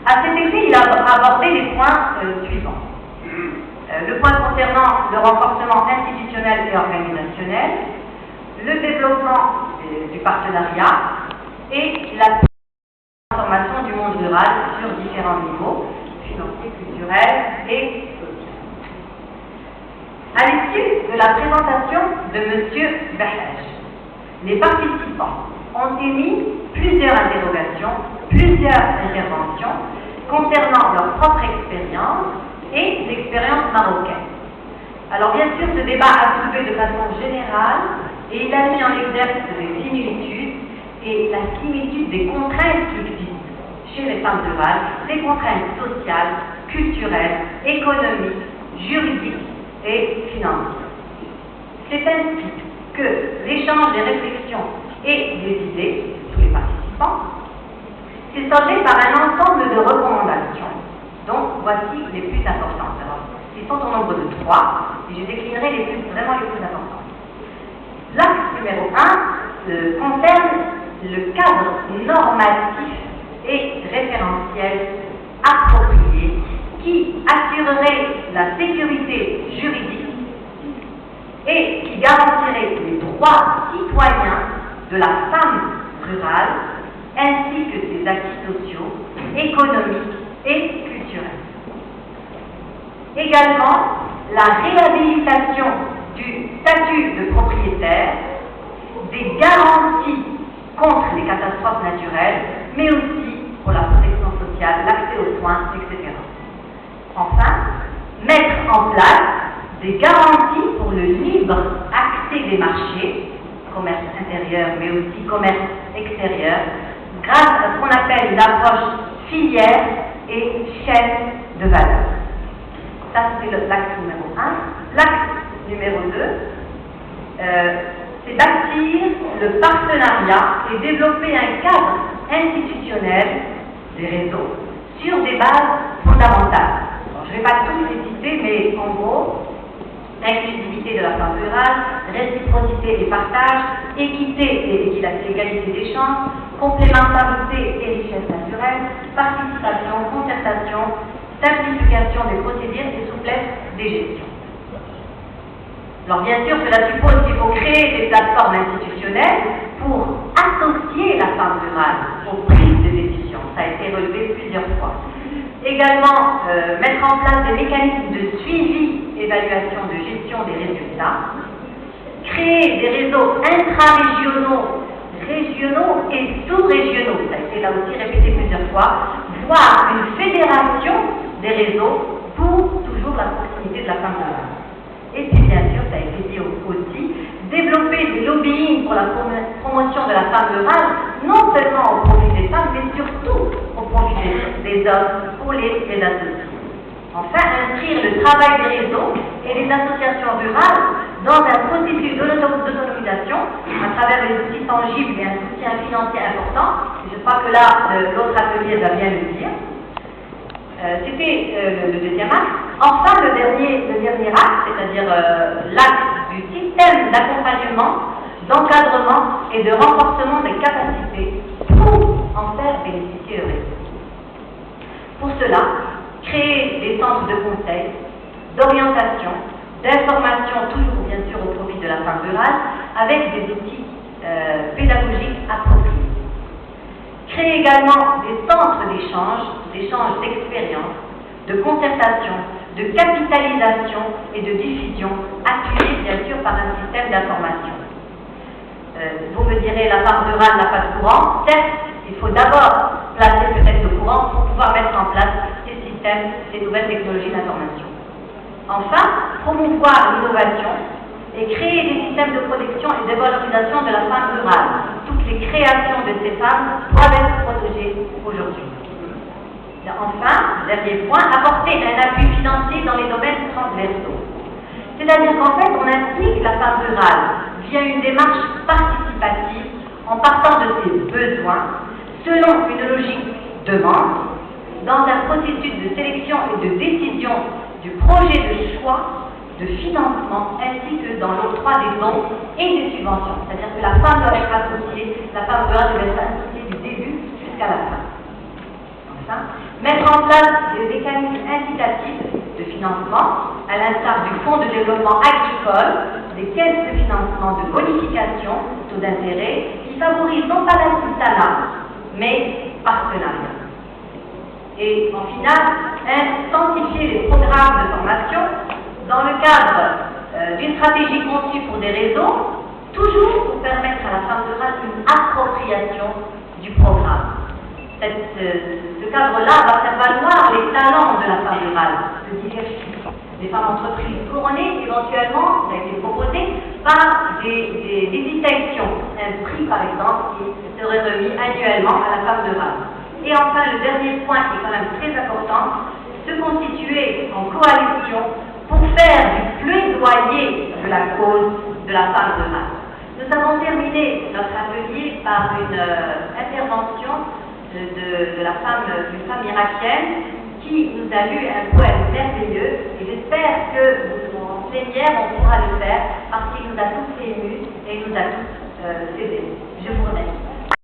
À cet effet, il a abordé les points suivants. Le point concernant le renforcement institutionnel et organisationnel, le développement du partenariat et la transformation du monde rural sur différents niveaux, financiers, culturels et sociaux. À l'issue de la présentation de M. Bahaj, les participants ont émis plusieurs interrogations, plusieurs interventions concernant leur propre expérience et l'expérience marocaine. Alors bien sûr, ce débat a soulevé de façon générale et il a mis en exergue les similitudes et la similitude des contraintes qui existent chez les femmes rurales, des contraintes sociales, culturelles, économiques, juridiques et financières. C'est ainsi que l'échange des réflexions et des idées de tous les participants s'est soldé par un ensemble de recommandations, dont voici les plus importantes. Alors, ils sont au nombre de 3, et je déclinerai vraiment les plus importantes. L'axe numéro 1 concerne le cadre normatif et référentiel approprié qui assurerait la sécurité juridique et qui garantirait les droits citoyens de la femme rurale ainsi que ses acquis sociaux, économiques et culturels. Également, la réhabilitation du statut de propriétaire, des garanties contre les catastrophes naturelles, mais aussi pour la protection sociale, l'accès aux soins, etc. Enfin, mettre en place des garanties pour le libre accès des marchés, commerce intérieur, mais aussi commerce extérieur, grâce à ce qu'on appelle l'approche filière et chaîne de valeur. Ça, c'est l'axe numéro 1. L'axe numéro 2, c'est bâtir le partenariat et développer un cadre institutionnel des réseaux sur des bases fondamentales. Alors, je ne vais pas tous les citer, mais en gros, inclusivité de la femme rurale, réciprocité et partage, équité et égalité des chances, complémentarité et richesse naturelle, participation, concertation, simplification des procédures et souplesse des gestions. Alors bien sûr, cela suppose qu'il faut créer des plateformes institutionnelles pour associer la femme rurale aux prises de décision. Ça a été relevé plusieurs fois. Également, mettre en place des mécanismes de suivi, évaluation, de gestion des résultats, créer des réseaux intra-régionaux, régionaux et sous-régionaux, ça a été là aussi répété plusieurs fois, voire une fédération des réseaux pour toujours la proximité de la femme rurale. Et puis bien sûr, ça a été dit aussi, développer des lobbying pour la promotion de la femme rurale, non seulement au profit des femmes, mais surtout au profit des hommes, pour les associer. Enfin, inscrire le travail des réseaux et les associations rurales dans un processus d'autonomisation à travers les outils tangibles et un soutien financier important. Je crois que là, l'autre atelier va bien le dire. C'était le deuxième axe. Enfin, le dernier axe, c'est-à-dire l'axe du système d'accompagnement, d'encadrement et de renforcement des capacités pour en faire bénéficier le réseau. Pour cela, créer des centres de conseil, d'orientation, d'information, toujours bien sûr au profit de la femme rurale, avec des outils pédagogiques appropriés. Créer également des centres d'échange d'expériences, de concertation, de capitalisation et de diffusion, appuyés bien sûr par un système d'information. Vous me direz, la femme rurale n'a pas de courant. Certes, il faut d'abord placer peut-être le courant pour pouvoir mettre en place ces systèmes, ces nouvelles technologies d'information. Enfin, promouvoir l'innovation et créer des systèmes de protection et de valorisation de la femme rurale. Toutes les créations de ces femmes doivent être protégées aujourd'hui. Enfin, dernier point, apporter un appui financier dans les domaines transversaux. C'est-à-dire qu'en fait, on implique la femme rurale via une démarche participative en partant de ses besoins, selon une logique demande, dans un processus de sélection et de décision du projet de choix, de financement, ainsi que dans l'octroi des dons et des subventions. C'est-à-dire que la femme doit être associée, la femme rurale doit être associée du début jusqu'à la fin. Enfin, mettre financement, à l'instar du Fonds de développement agricole, des caisses de financement de bonification, taux d'intérêt, qui favorisent non pas l'assistanat, mais partenariat. Et en final, intensifier les programmes de formation dans le cadre d'une stratégie conçue pour des réseaux, toujours pour permettre à la femme rurale une appropriation du programme. Ce cadre-là va faire valoir les talents de la femme rurale, le diversifier. Des femmes entreprises couronnées, éventuellement, ça a été proposé, par des distinctions. Un prix, par exemple, qui serait remis annuellement à la femme rurale. Et enfin, le dernier point qui est quand même très important, se constituer en coalition pour faire du plaidoyer de la cause de la femme rurale. Nous avons terminé notre atelier par une intervention d'une femme irakienne qui nous a lu un poème merveilleux et j'espère que en plénière on pourra le faire parce qu'il nous a tous émus et il nous a tous aidés. Je vous remercie.